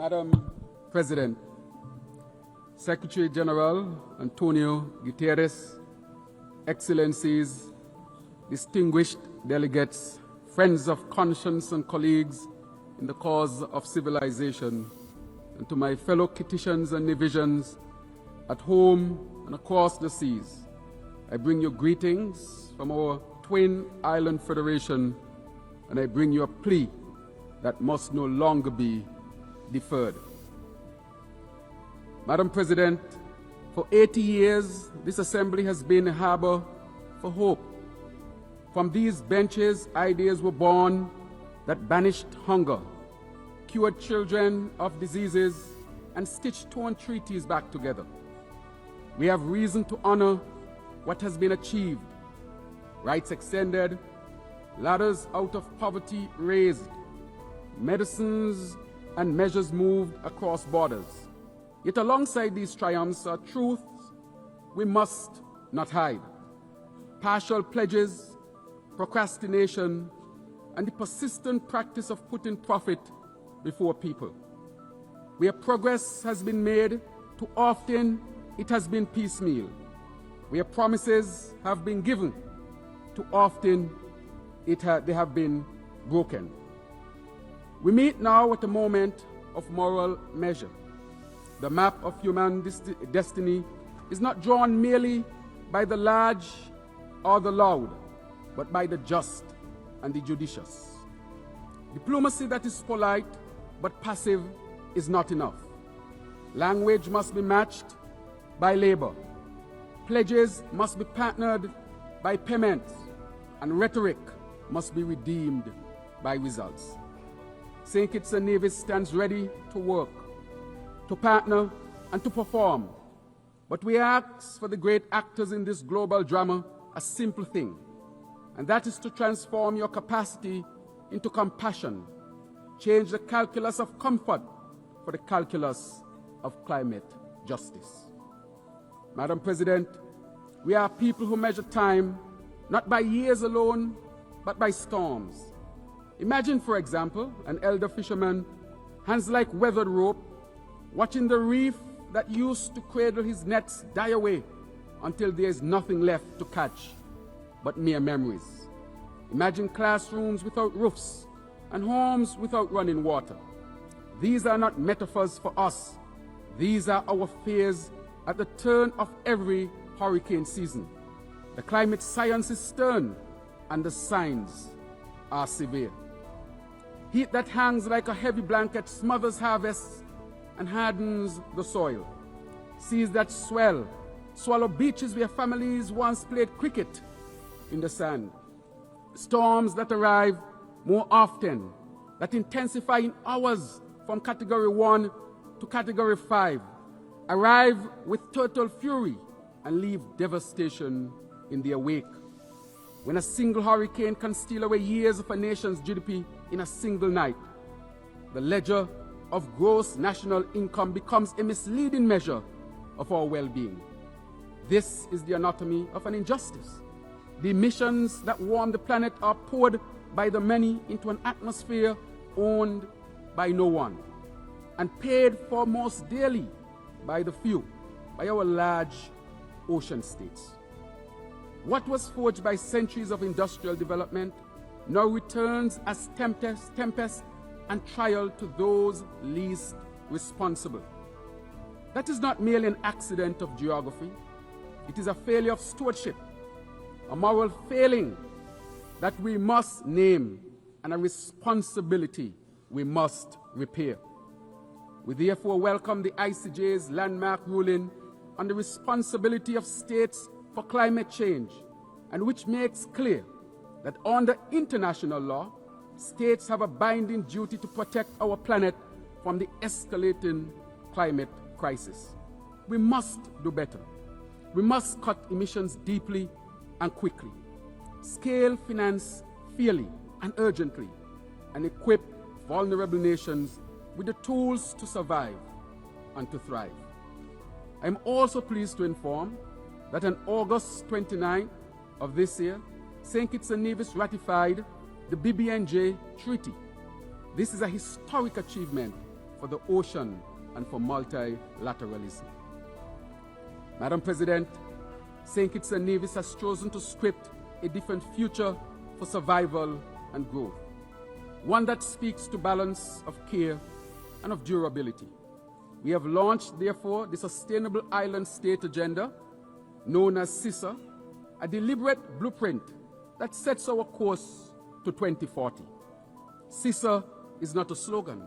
Madam President, Secretary General Antonio Guterres, Excellencies, distinguished delegates, friends of conscience and colleagues in the cause of civilization, and to my fellow Kittitians and Nevisians at home and across the seas, I bring you greetings from our Twin Island Federation, and I bring you a plea that must no longer be deferred. Madam President, for 80 years, this Assembly has been a harbor for hope. From these benches, ideas were born that banished hunger, cured children of diseases, and stitched torn treaties back together. We have reason to honor what has been achieved. Rights extended, ladders out of poverty raised, medicines and measures moved across borders. Yet alongside these triumphs are truths we must not hide. Partial pledges, procrastination, and the persistent practice of putting profit before people. Where progress has been made, too often it has been piecemeal. Where promises have been given, too often they have been broken. We meet now at a moment of moral measure. The map of human destiny is not drawn merely by the large or the loud, but by the just and the judicious. Diplomacy that is polite but passive is not enough. Language must be matched by labor. Pledges must be partnered by payments, and rhetoric must be redeemed by results. Saint Kitts and Nevis stands ready to work, to partner, and to perform. But we ask for the great actors in this global drama a simple thing, and that is to transform your capacity into compassion, change the calculus of comfort for the calculus of climate justice. Madam President, we are people who measure time not by years alone, but by storms. Imagine, for example, an elder fisherman, hands like weathered rope, watching the reef that used to cradle his nets die away until there is nothing left to catch but mere memories. Imagine classrooms without roofs and homes without running water. These are not metaphors for us. These are our fears at the turn of every hurricane season. The climate science is stern and the signs are severe. Heat that hangs like a heavy blanket smothers harvests and hardens the soil. Seas that swell, swallow beaches where families once played cricket in the sand. Storms that arrive more often, that intensify in hours from Category 1 to Category 5, arrive with total fury and leave devastation in their wake. When a single hurricane can steal away years of a nation's GDP in a single night, the ledger of gross national income becomes a misleading measure of our well-being. This is the anatomy of an injustice. The emissions that warm the planet are poured by the many into an atmosphere owned by no one, and paid for most dearly by the few, by our large ocean states. What was forged by centuries of industrial development now returns as tempest and trial to those least responsible. That is not merely an accident of geography. It is a failure of stewardship, a moral failing that we must name, and a responsibility we must repair. We therefore welcome the ICJ's landmark ruling on the responsibility of states for climate change, and which makes clear that under international law, states have a binding duty to protect our planet from the escalating climate crisis. We must do better. We must cut emissions deeply and quickly, scale finance fairly and urgently, and equip vulnerable nations with the tools to survive and to thrive. I am also pleased to inform that on August 29 of this year, Saint Kitts and Nevis ratified the BBNJ Treaty. This is a historic achievement for the ocean and for multilateralism. Madam President, Saint Kitts and Nevis has chosen to script a different future for survival and growth, one that speaks to balance of care and of durability. We have launched, therefore, the Sustainable Island State Agenda, known as SISA, a deliberate blueprint that sets our course to 2040. SISA is not a slogan.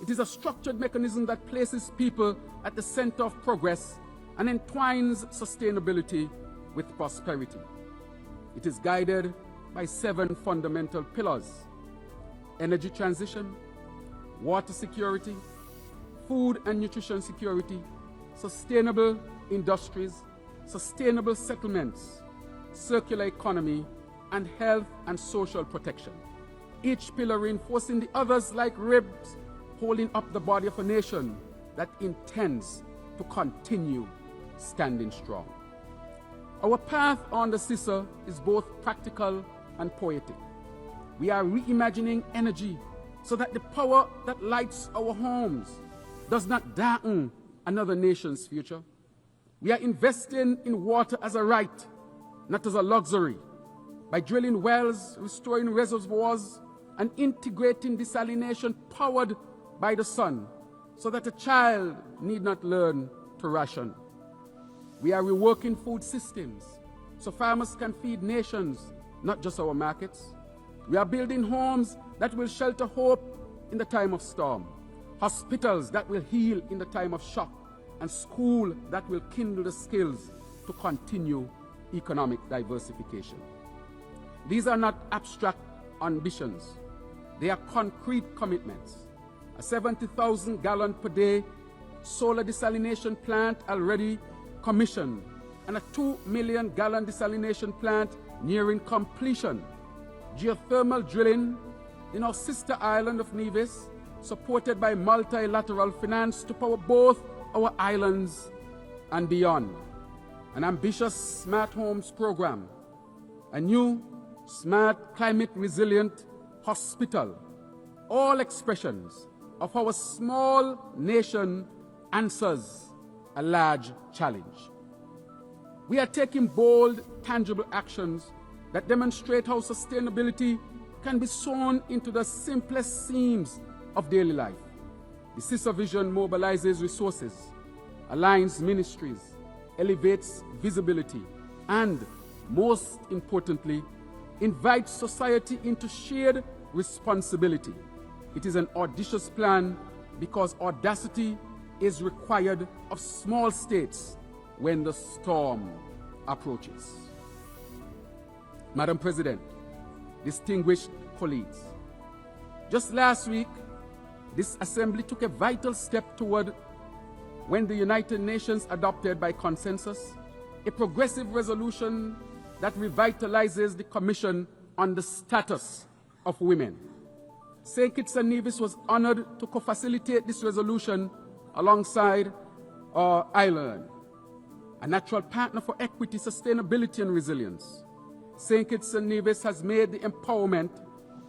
It is a structured mechanism that places people at the center of progress and entwines sustainability with prosperity. It is guided by 7 fundamental pillars: energy transition, water security, food and nutrition security, sustainable industries, sustainable settlements, circular economy, and health and social protection. Each pillar reinforcing the others like ribs, holding up the body of a nation that intends to continue standing strong. Our path on the SISA is both practical and poetic. We are reimagining energy so that the power that lights our homes does not darken another nation's future. We are investing in water as a right, not as a luxury, by drilling wells, restoring reservoirs, and integrating desalination powered by the sun so that a child need not learn to ration. We are reworking food systems so farmers can feed nations, not just our markets. We are building homes that will shelter hope in the time of storm, hospitals that will heal in the time of shock, and schools that will kindle the skills to continue economic diversification. These are not abstract ambitions. They are concrete commitments. A 70,000 gallon per day solar desalination plant already commissioned, and a 2 million gallon desalination plant nearing completion. Geothermal drilling in our sister island of Nevis, supported by multilateral finance to power both our islands and beyond. An ambitious smart homes program, a new smart climate resilient hospital, all expressions of our small nation answers a large challenge. We are taking bold, tangible actions that demonstrate how sustainability can be sewn into the simplest seams of daily life. The SISA vision mobilizes resources, aligns ministries, elevates visibility, and, most importantly, invites society into shared responsibility. It is an audacious plan because audacity is required of small states when the storm approaches. Madam President, distinguished colleagues, just last week, this Assembly took a vital step toward when the United Nations adopted by consensus a progressive resolution that revitalizes the Commission on the Status of Women. Saint Kitts and Nevis was honored to co-facilitate this resolution alongside our island, a natural partner for equity, sustainability, and resilience. Saint Kitts and Nevis has made the empowerment,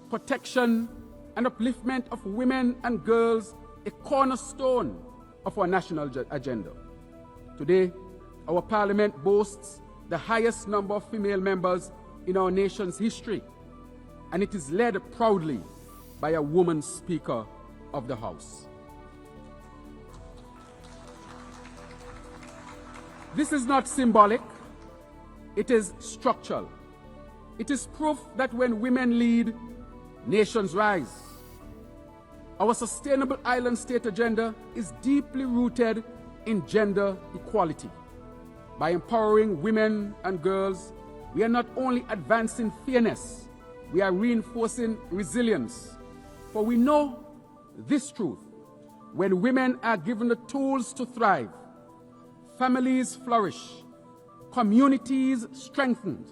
protection, and upliftment of women and girls a cornerstone of our national agenda. Today, our parliament boasts the highest number of female members in our nation's history, and it is led proudly by a woman Speaker of the House. This is not symbolic, it is structural. It is proof that when women lead, nations rise. Our Sustainable Island State Agenda is deeply rooted in gender equality. By empowering women and girls, we are not only advancing fairness, we are reinforcing resilience. For we know this truth: when women are given the tools to thrive, families flourish, communities strengthen,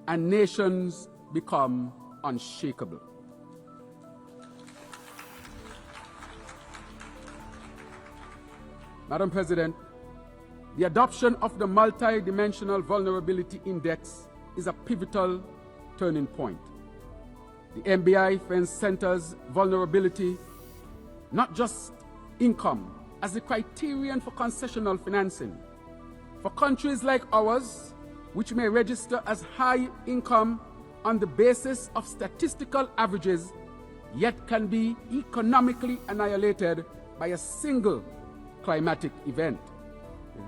and nations become unshakable. Madam President, the adoption of the Multidimensional Vulnerability Index is a pivotal turning point. The MBI centers vulnerability not just income as the criterion for concessional financing. For countries like ours, which may register as high income on the basis of statistical averages, yet can be economically annihilated by a single climatic event.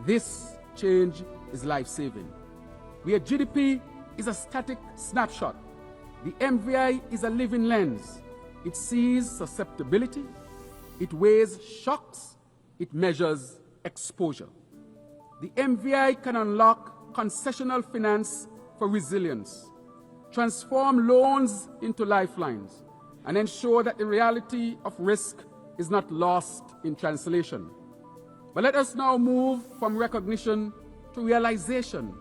This change is life-saving. Where GDP is a static snapshot, the MVI is a living lens. It sees susceptibility, it weighs shocks, it measures exposure. The MVI can unlock concessional finance for resilience, transform loans into lifelines, and ensure that the reality of risk is not lost in translation. But let us now move from recognition to realization,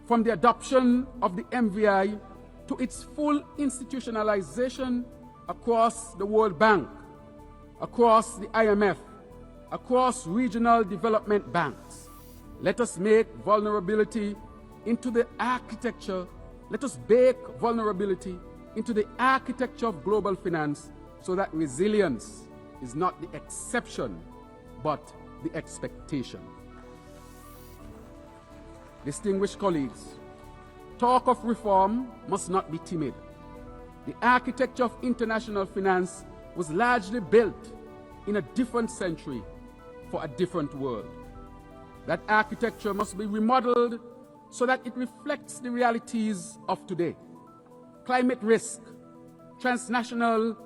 from the adoption of the MVI to its full institutionalization across the World Bank, across the IMF, across regional development banks. Let us make vulnerability into the architecture. Let us bake vulnerability into the architecture of global finance so that resilience is not the exception, but the expectation. Distinguished colleagues, talk of reform must not be timid. The architecture of international finance was largely built in a different century for a different world. That architecture must be remodeled so that it reflects the realities of today. Climate risk, transnational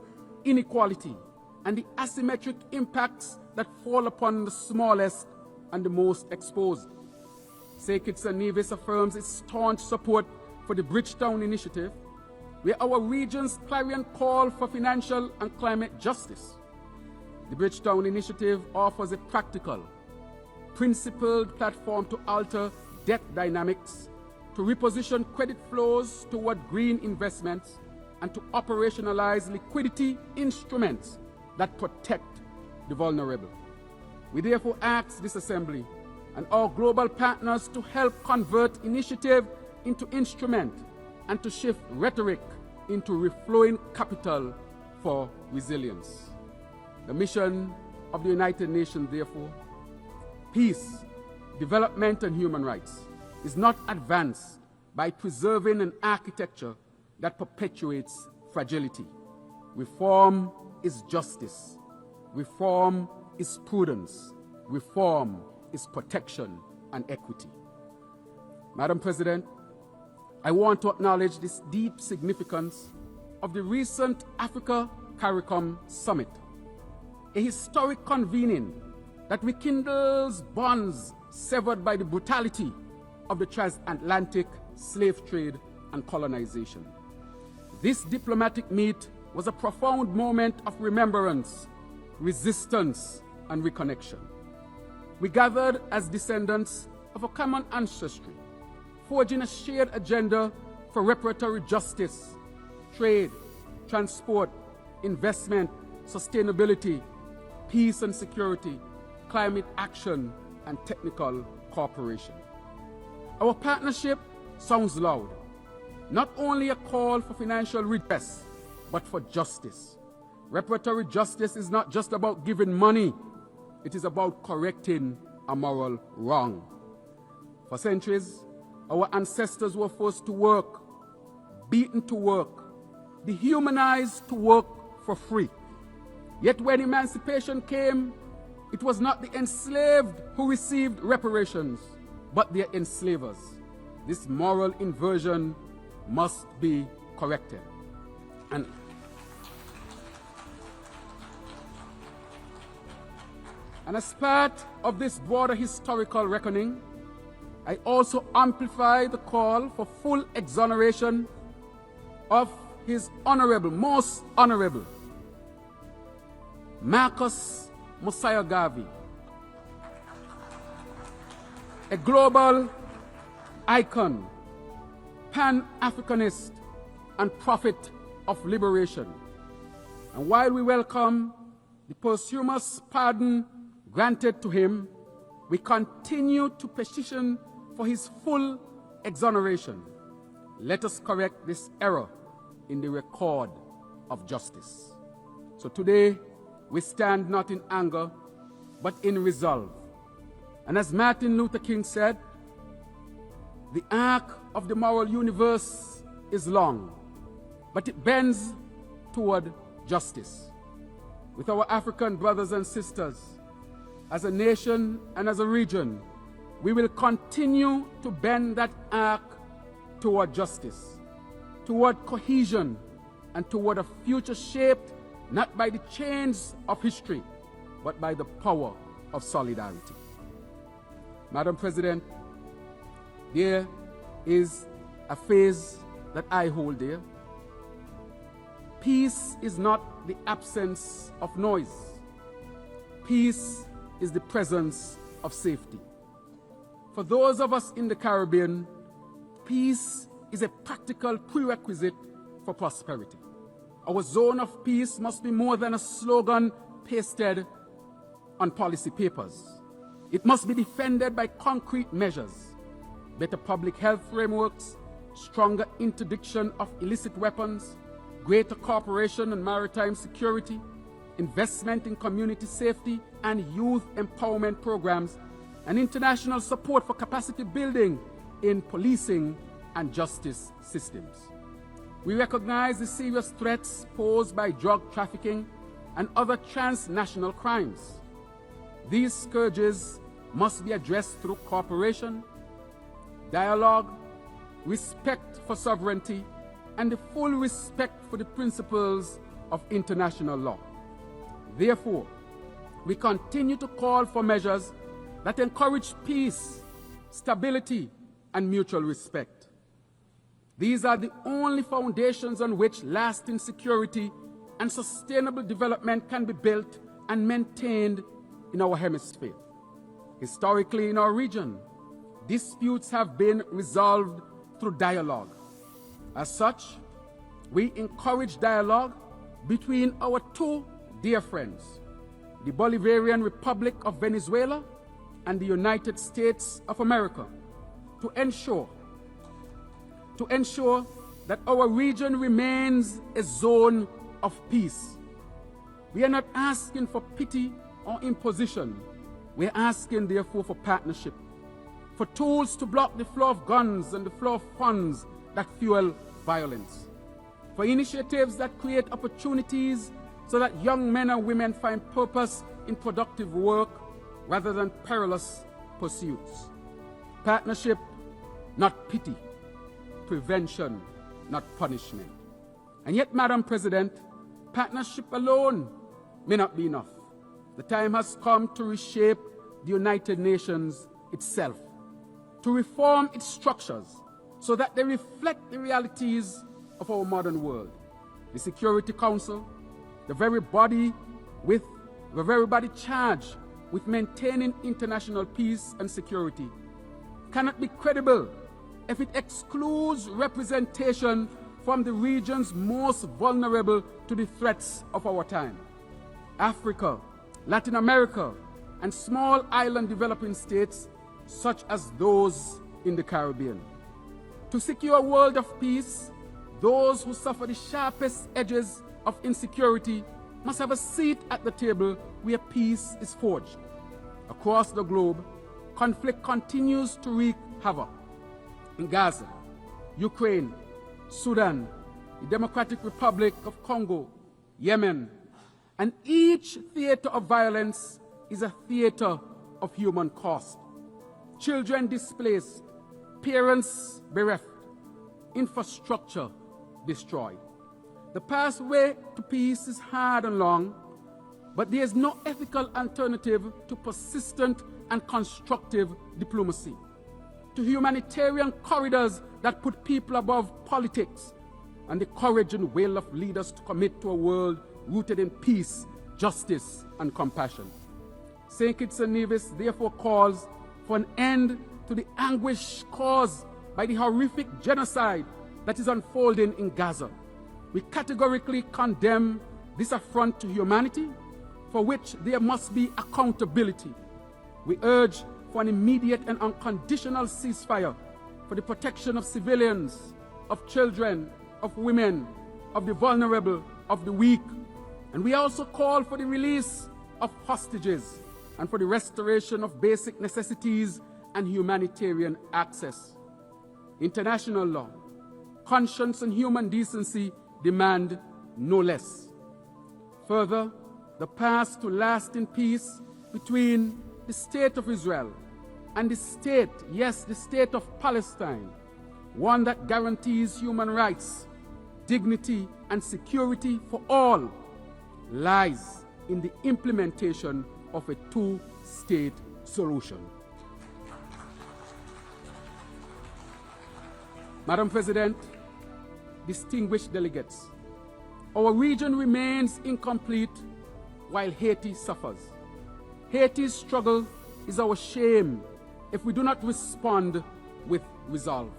inequality, and the asymmetric impacts that fall upon the smallest and the most exposed. Saint Kitts and Nevis affirms its staunch support for the Bridgetown Initiative, where our region's clarion call for financial and climate justice. The Bridgetown Initiative offers a practical, principled platform to alter debt dynamics, to reposition credit flows toward green investments, and to operationalize liquidity instruments that protect the vulnerable. We therefore ask this Assembly and our global partners to help convert initiative into instrument and to shift rhetoric into reflowing capital for resilience. The mission of the United Nations, therefore, peace, development, and human rights, is not advanced by preserving an architecture that perpetuates fragility. Reform is justice. Reform is prudence. Reform is protection and equity. Madam President, I want to acknowledge this deep significance of the recent Africa-CARICOM Summit, a historic convening that rekindles bonds severed by the brutality of the transatlantic slave trade and colonization. This diplomatic meet was a profound moment of remembrance, resistance, and reconnection. We gathered as descendants of a common ancestry, forging a shared agenda for reparatory justice, trade, transport, investment, sustainability, peace and security, climate action, and technical cooperation. Our partnership sounds loud, not only a call for financial redress, but for justice. Reparatory justice is not just about giving money, it is about correcting a moral wrong. For centuries, our ancestors were forced to work, beaten to work, dehumanized to work for free. Yet when emancipation came, it was not the enslaved who received reparations, but their enslavers. This moral inversion must be corrected. And as part of this broader historical reckoning, I also amplify the call for full exoneration of His Honorable, Most Honorable, Marcus Mosiah Garvey, a global icon, Pan-Africanist, and prophet of liberation. And while we welcome the posthumous pardon granted to him, we continue to petition for his full exoneration. Let us correct this error in the record of justice. So today, we stand not in anger, but in resolve. And as Martin Luther King said, the arc of the moral universe is long, but it bends toward justice. With our African brothers and sisters, as a nation and as a region, we will continue to bend that arc toward justice, toward cohesion, and toward a future shaped not by the chains of history, but by the power of solidarity. Madam President, there is a phrase that I hold dear. Peace is not the absence of noise. Peace is the presence of safety. For those of us in the Caribbean, peace is a practical prerequisite for prosperity. Our zone of peace must be more than a slogan pasted on policy papers. It must be defended by concrete measures, better public health frameworks, stronger interdiction of illicit weapons, greater cooperation in maritime security, investment in community safety and youth empowerment programs, and international support for capacity building in policing and justice systems. We recognize the serious threats posed by drug trafficking and other transnational crimes. These scourges must be addressed through cooperation, dialogue, respect for sovereignty, and the full respect for the principles of international law. Therefore, we continue to call for measures that encourage peace, stability, and mutual respect. These are the only foundations on which lasting security and sustainable development can be built and maintained in our hemisphere. Historically, in our region, disputes have been resolved through dialogue. As such, we encourage dialogue between our two dear friends, the Bolivarian Republic of Venezuela and the United States of America, to ensure that our region remains a zone of peace. We are not asking for pity or imposition. We are asking, therefore, for partnership, for tools to block the flow of guns and the flow of funds that fuel violence, for initiatives that create opportunities so that young men and women find purpose in productive work rather than perilous pursuits. Partnership, not pity. Prevention, not punishment. And yet, Madam President, partnership alone may not be enough. The time has come to reshape the United Nations itself, to reform its structures so that they reflect the realities of our modern world. The Security Council, the very body charged with maintaining international peace and security, cannot be credible if it excludes representation from the regions most vulnerable to the threats of our time: Africa, Latin America, and small island developing states such as those in the Caribbean. To secure a world of peace, those who suffer the sharpest edges of insecurity must have a seat at the table where peace is forged. Across the globe, conflict continues to wreak havoc. In Gaza, Ukraine, Sudan, the Democratic Republic of Congo, Yemen, and each theater of violence is a theater of human cost. Children displaced, parents bereft, infrastructure destroyed. The pathway to peace is hard and long, but there is no ethical alternative to persistent and constructive diplomacy, to humanitarian corridors that put people above politics, and the courage and will of leaders to commit to a world rooted in peace, justice, and compassion. Saint Kitts and Nevis therefore calls for an end to the anguish caused by the horrific genocide that is unfolding in Gaza. We categorically condemn this affront to humanity, for which there must be accountability. We urge for an immediate and unconditional ceasefire for the protection of civilians, of children, of women, of the vulnerable, of the weak, And we also call for the release of hostages and for the restoration of basic necessities and humanitarian access. International law, conscience and human decency demand no less. Further, the path to lasting peace between the State of Israel and the state, yes, the State of Palestine, one that guarantees human rights, dignity, and security for all, lies in the implementation of a two-state solution. Madam President, distinguished delegates, our region remains incomplete while Haiti suffers. Haiti's struggle is our shame if we do not respond with resolve.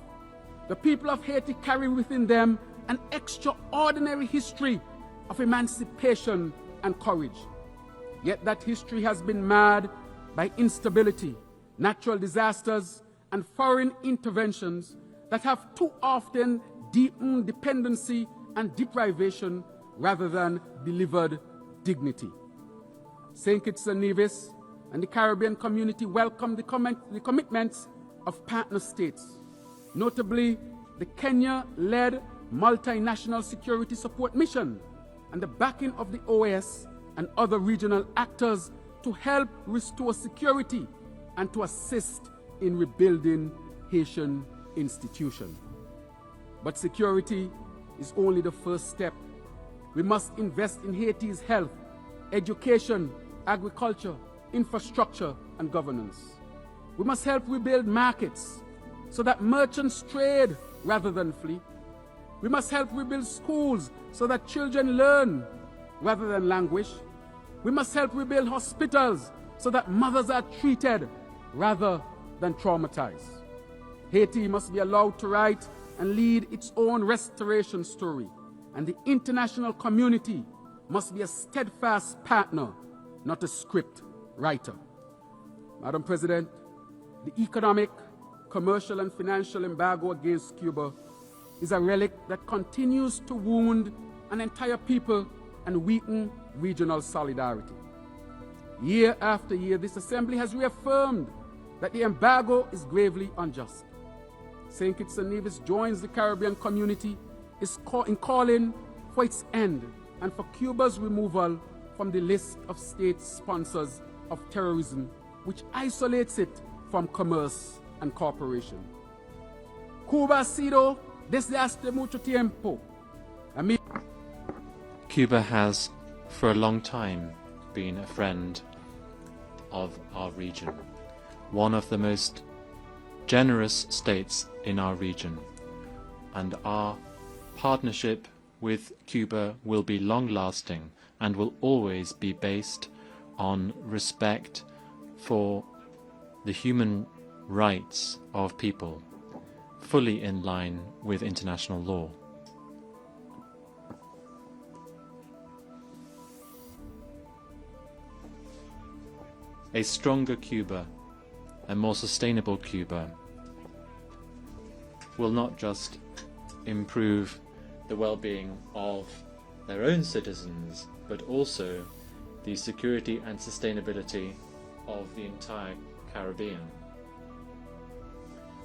The people of Haiti carry within them an extraordinary history of emancipation and courage. Yet that history has been marred by instability, natural disasters, and foreign interventions that have too often deepened dependency and deprivation rather than delivered dignity. Saint Kitts and Nevis and the Caribbean community welcome the commitments of partner states, notably the Kenya-led Multinational Security Support Mission and the backing of the OAS and other regional actors to help restore security and to assist in rebuilding Haitian institutions. But security is only the first step. We must invest in Haiti's health, education, agriculture, infrastructure, and governance. We must help rebuild markets so that merchants trade rather than flee. We must help rebuild schools so that children learn rather than languish. We must help rebuild hospitals so that mothers are treated rather than traumatized. Haiti must be allowed to write and lead its own restoration story, and the international community must be a steadfast partner, not a script writer. Madam President, the economic, commercial, and financial embargo against Cuba is a relic that continues to wound an entire people and weaken regional solidarity. Year after year, this Assembly has reaffirmed that the embargo is gravely unjust. Saint Kitts and Nevis joins the Caribbean community in calling for its end and for Cuba's removal from the list of state sponsors of terrorism, which isolates it from commerce and cooperation. Cuba ha sido desde hace mucho tiempo. Cuba has, for a long time, been a friend of our region, one of the most generous states in our region, and our partnership with Cuba will be long-lasting and will always be based on respect for the human rights of people, fully in line with international law. A stronger Cuba, a more sustainable Cuba, will not just improve the well-being of their own citizens, but also the security and sustainability of the entire Caribbean.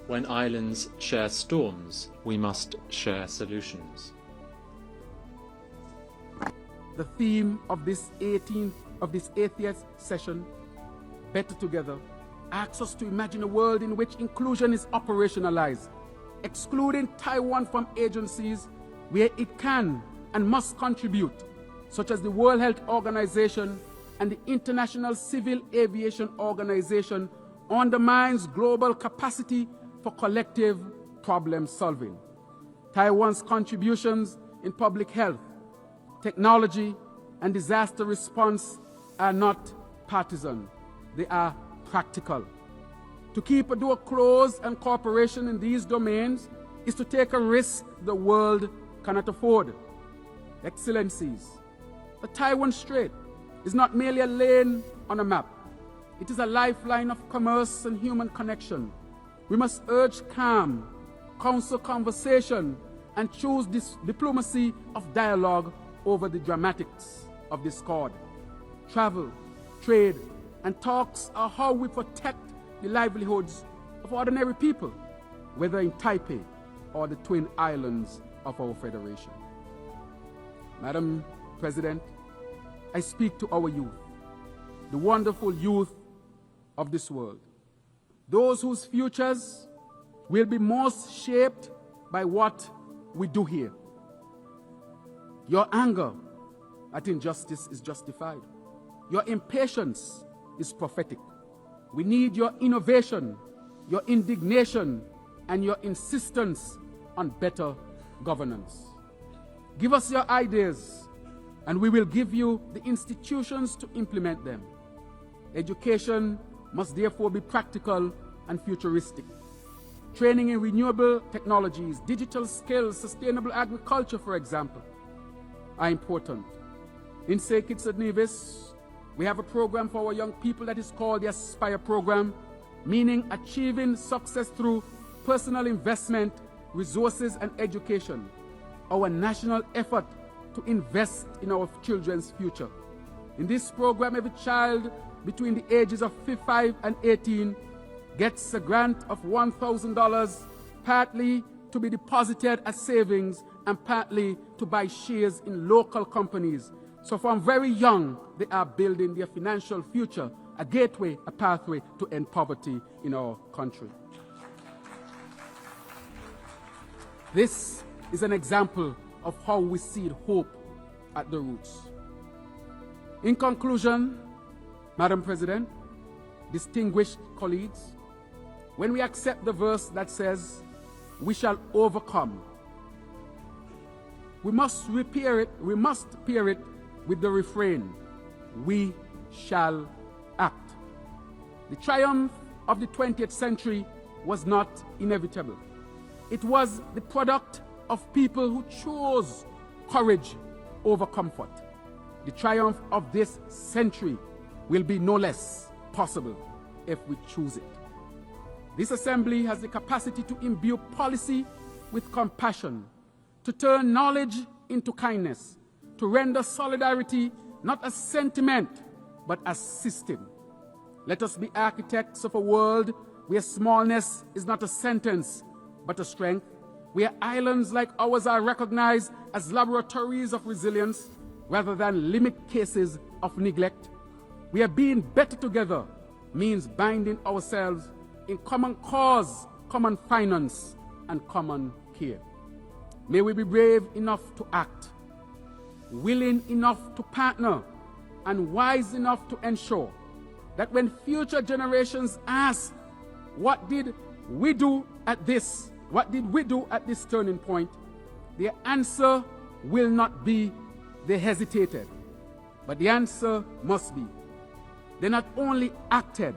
When islands share storms, we must share solutions. The theme of this 80th session, Better Together, asks us to imagine a world in which inclusion is operationalized, excluding Taiwan from agencies where it can and must contribute, such as the World Health Organization and the International Civil Aviation Organization, undermines global capacity for collective problem solving. Taiwan's contributions in public health, technology, and disaster response are not partisan. They are practical. To keep a door closed and cooperation in these domains is to take a risk the world cannot afford. Excellencies, the Taiwan Strait is not merely a lane on a map. It is a lifeline of commerce and human connection. We must urge calm, counsel conversation, and choose this diplomacy of dialogue over the dramatics. of discord. Travel, trade, and talks are how we protect the livelihoods of ordinary people, whether in Taipei or the twin islands of our federation. Madam President, I speak to our youth, the wonderful youth of this world, those whose futures will be most shaped by what we do here. Your anger at injustice is justified. Your impatience is prophetic. We need your innovation, your indignation, and your insistence on better governance. Give us your ideas, and we will give you the institutions to implement them. Education must therefore be practical and futuristic. Training in renewable technologies, digital skills, sustainable agriculture, for example, are important. In Saint Kitts and Nevis, we have a program for our young people that is called the Aspire program, meaning achieving success through personal investment, resources, and education. Our national effort to invest in our children's future. In this program, every child between the ages of 5 and 18 gets a grant of $1,000, partly to be deposited as savings and partly to buy shares in local companies. So from very young, they are building their financial future, a gateway, a pathway to end poverty in our country. This is an example of how we seed hope at the roots. In conclusion, Madam President, distinguished colleagues, when we accept the verse that says, "We shall overcome," we must pair it with the refrain, "We shall act." The triumph of the 20th century was not inevitable. It was the product of people who chose courage over comfort. The triumph of this century will be no less possible if we choose it. This assembly has the capacity to imbue policy with compassion, to turn knowledge into kindness, to render solidarity not as sentiment, but as system. Let us be architects of a world where smallness is not a sentence, but a strength, where islands like ours are recognized as laboratories of resilience rather than limit cases of neglect, where being better together means binding ourselves in common cause, common finance, and common care. May we be brave enough to act, willing enough to partner, and wise enough to ensure that when future generations ask, what did we do at this turning point, the answer will not be they hesitated, but the answer must be they not only acted,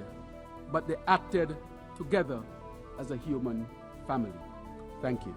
but they acted together as a human family. Thank you.